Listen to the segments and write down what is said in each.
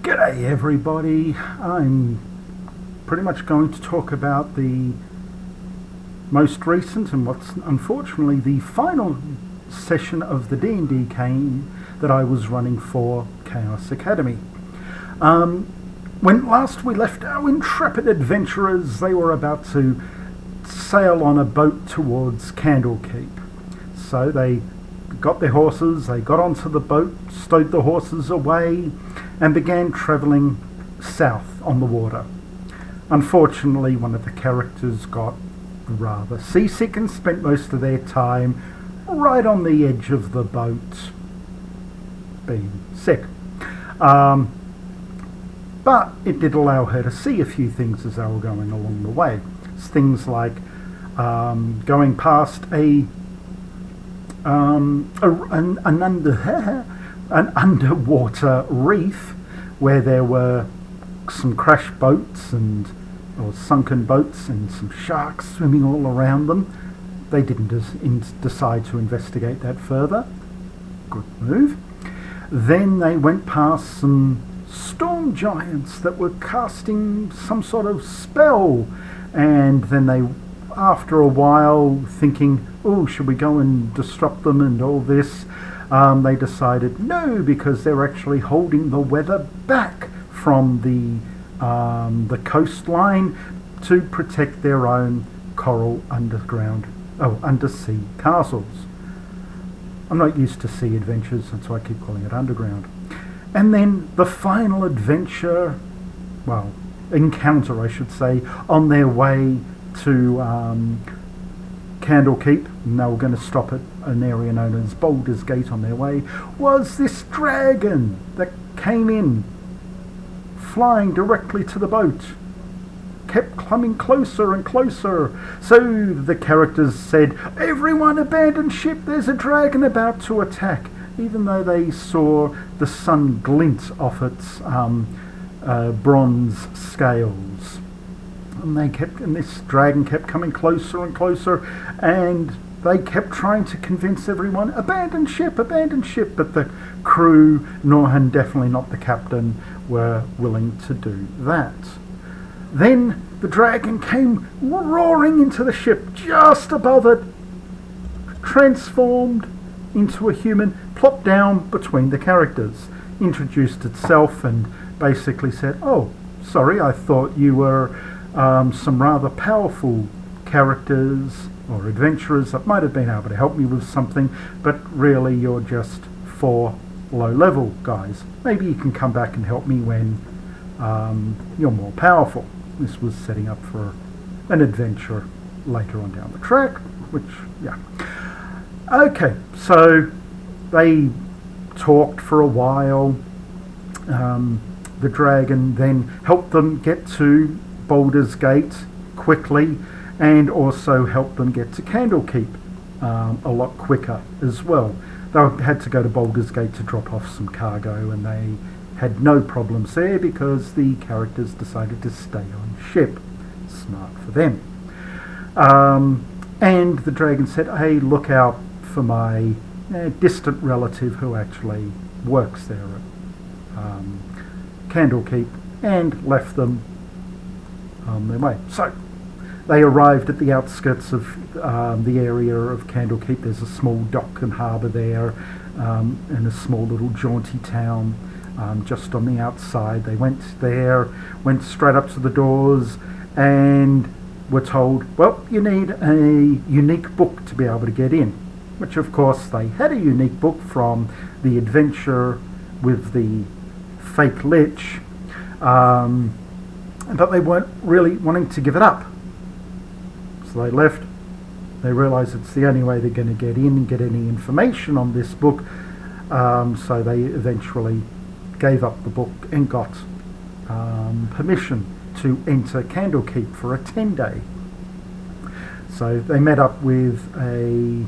G'day everybody. I'm pretty much going to talk about the most recent and what's unfortunately the final session of the D&D game that I was running for Chaos Academy. When last we left our intrepid adventurers, they were about to sail on a boat towards Candlekeep. So they got their horses, they got onto the boat, stowed the horses away, and began travelling south on the water. Unfortunately, one of the characters got rather seasick and spent most of their time right on the edge of the boat, being sick. But it did allow her to see a few things as they were going along the way. It's things like going past an underwater reef where there were some crashed boats or sunken boats and some sharks swimming all around them. They didn't decide to investigate that further. Good move. Then they went past some storm giants that were casting some sort of spell, and then they, after a while, thinking, oh, should we go and disrupt them and all this, they decided no, because they're actually holding the weather back from the coastline to protect their own coral undersea castles. I'm not used to sea adventures, that's why I keep calling it underground. And then the final encounter I should say, on their way to Candlekeep, and they were going to stop at an area known as Baldur's Gate on their way, was this dragon that came in, flying directly to the boat, kept coming closer and closer. So the characters said, everyone abandon ship, there's a dragon about to attack, even though they saw the sun glint off its bronze scales. And this dragon kept coming closer and closer, and they kept trying to convince everyone, abandon ship, but the crew, and definitely not the captain, were willing to do that. Then the dragon came roaring into the ship just above it, transformed into a human, plopped down between the characters, introduced itself and basically said, oh, sorry, I thought you were some rather powerful characters or adventurers that might have been able to help me with something, but really you're just 4 low-level guys. Maybe you can come back and help me when you're more powerful. This was setting up for an adventure later on down the track, which, yeah. Okay, so they talked for a while. The dragon then helped them get to Baldur's Gate quickly, and also helped them get to Candlekeep a lot quicker as well. They had to go to Baldur's Gate to drop off some cargo, and they had no problems there because the characters decided to stay on ship. Smart for them. And the dragon said, hey, look out for my distant relative who actually works there at Candlekeep, and left them on their way. So they arrived at the outskirts of the area of Candlekeep. There's a small dock and harbour there, and a small little jaunty town just on the outside. They went there, went straight up to the doors, and were told, well, you need a unique book to be able to get in. Which, of course, they had a unique book from the adventure with the fake lich, but they weren't really wanting to give it up. So they left. They realised it's the only way they're going to get in and get any information on this book, so they eventually gave up the book and got permission to enter Candlekeep for a 10-day. So they met up with a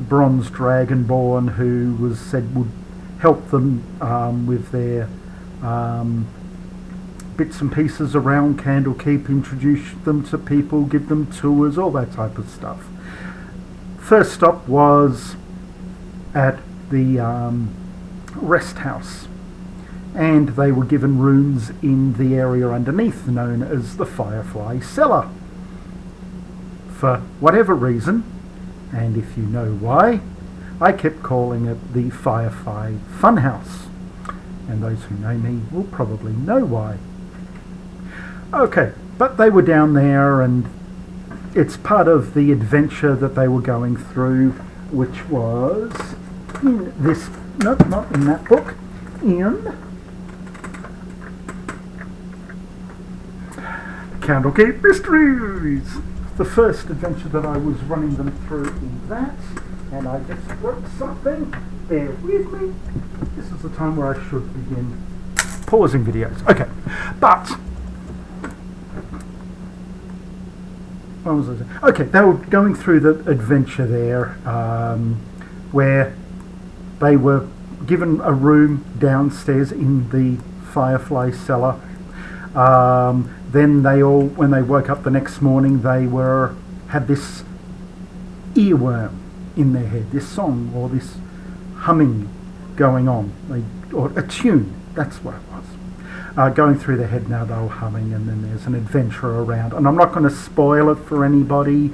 bronze dragonborn who was said would help them with their bits and pieces around Candlekeep, introduce them to people, give them tours, all that type of stuff. First stop was at the rest house, and they were given rooms in the area underneath known as the Firefly Cellar. For whatever reason, and if you know why, I kept calling it the Firefly Funhouse, and those who know me will probably know why. Okay, but they were down there, and it's part of the adventure that they were going through, which was in this, nope, not in that book, in Candlekeep Mysteries. The first adventure that I was running them through in that, and I just broke something. Bear with me. This is the time where I should begin pausing videos. Okay, but what was I saying? Okay, they were going through the adventure there, where they were given a room downstairs in the Firefly Cellar. Then they all, when they woke up the next morning, they had this earworm in their head, this song or this humming going on, or a tune. That's what it was. Going through their head now, they were humming, and then there's an adventure around. And I'm not going to spoil it for anybody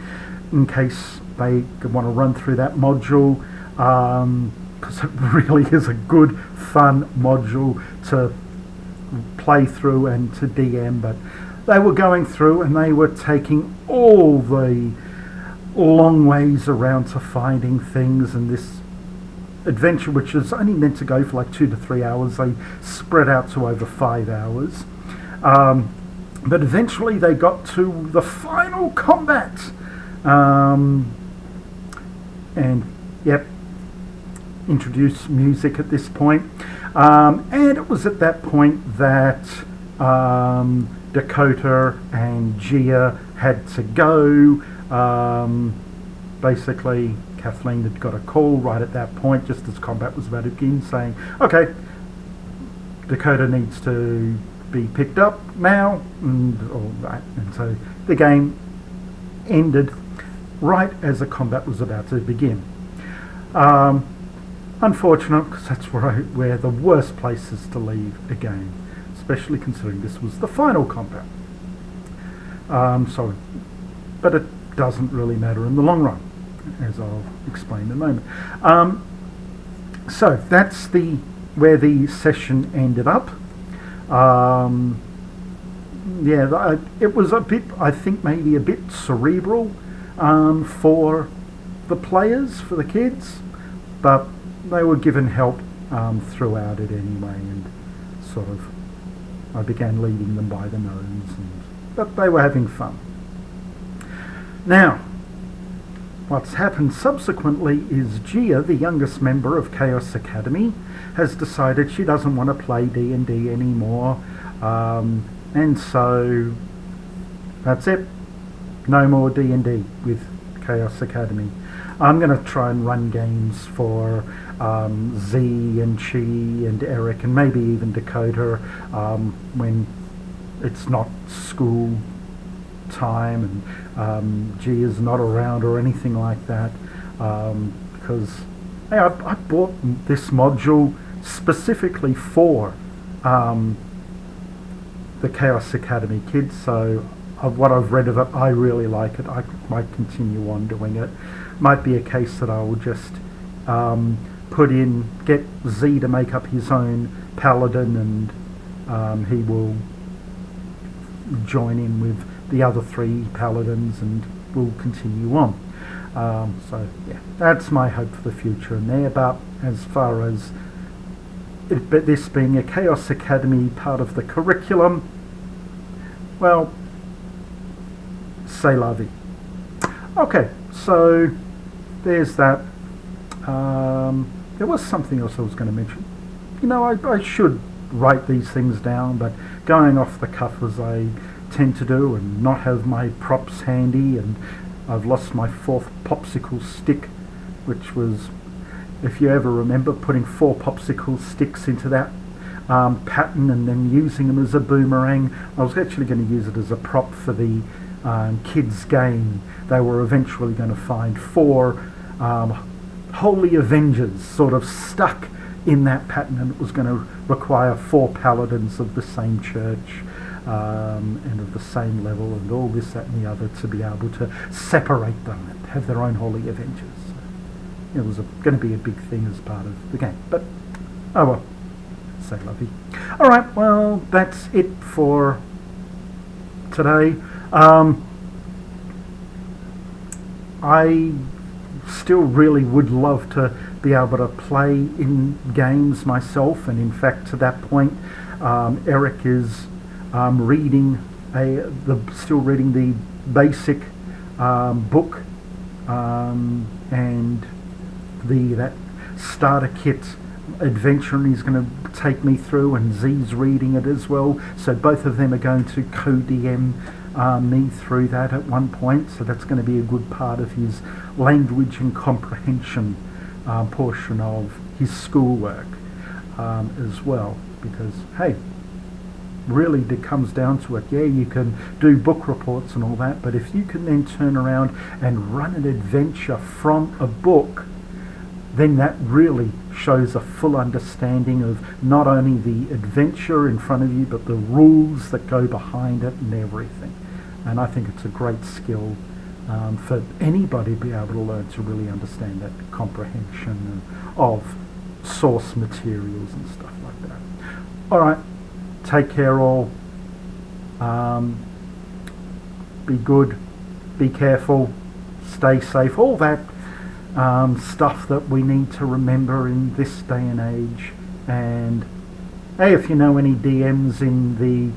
in case they want to run through that module, because it really is a good, fun module to play through and to DM. But they were going through and they were taking all the long ways around to finding things, and this adventure, which is only meant to go for like 2 to 3 hours, they spread out to over 5 hours. But eventually they got to the final combat, and yep, introduce music at this point. And it was at that point that Dakota and Gia had to go. Basically, Kathleen had got a call right at that point, just as combat was about to begin, saying, okay, Dakota needs to be picked up now, and all that. And so the game ended right as the combat was about to begin. Unfortunate, because that's where the worst place is to leave a game, especially considering this was the final combat. But it doesn't really matter in the long run, as I'll explain in a moment. So that's where the session ended up. It was a bit, I think maybe a bit cerebral for the players, for the kids, but they were given help throughout it anyway, and sort of I began leading them by the nose, but they were having fun. Now, what's happened subsequently is Gia, the youngest member of Chaos Academy, has decided she doesn't want to play D&D anymore, and so that's it. No more D&D with Chaos Academy. I'm going to try and run games for Z and Chi and Eric and maybe even Dakota when it's not school time and G is not around or anything like that, because hey, I bought this module specifically for the Chaos Academy kids, so what I've read of it, I really like it. I might continue on doing it. Might be a case that I will just get Z to make up his own paladin, and he will join in with the other 3 paladins, and we'll continue on. So yeah, that's my hope for the future in there. But as far as this being a Chaos Academy part of the curriculum, well, c'est la vie. Okay, so there's that. There was something else I was going to mention. You know, I should write these things down, but going off the cuff as I tend to do and not have my props handy, and I've lost my 4th popsicle stick, which was, if you ever remember, putting 4 popsicle sticks into that pattern and then using them as a boomerang. I was actually going to use it as a prop for the kids game. They were eventually going to find 4 Holy Avengers sort of stuck in that pattern, and it was going to require 4 paladins of the same church and of the same level, and all this, that, and the other, to be able to separate them and have their own holy adventures. So it was going to be a big thing as part of the game, but oh well, say lovey. All right, well, that's it for today. I still really would love to be able to play in games myself, and in fact, to that point, Eric is still reading the basic book and that starter kit adventure, and he's going to take me through, and Z's reading it as well, so both of them are going to co-DM me through that at one point, so that's going to be a good part of his language and comprehension portion of his schoolwork as well, because hey, really it comes down to it, yeah, you can do book reports and all that, but if you can then turn around and run an adventure from a book, then that really shows a full understanding of not only the adventure in front of you, but the rules that go behind it and everything. And I think it's a great skill for anybody to be able to learn to really understand that comprehension of source materials and stuff like that. All right, take care all. Be good, be careful, stay safe, all that stuff that we need to remember in this day and age. And hey, if you know any DMs in the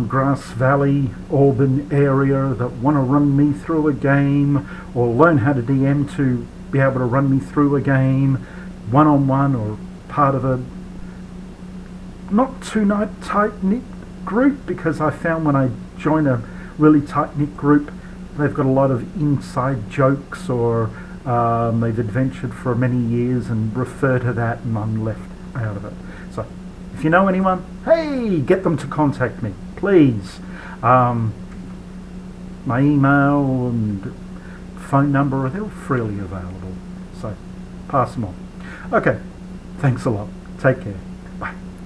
Grass Valley, Auburn area that want to run me through a game, or learn how to DM to be able to run me through a game one-on-one, or part of a not too tight-knit group, because I found when I join a really tight-knit group, they've got a lot of inside jokes, or they've adventured for many years and refer to that, and I'm left out of it. So if you know anyone, hey, get them to contact me, please. My email and phone number, they're freely available, so pass them on. Okay, thanks a lot. Take care.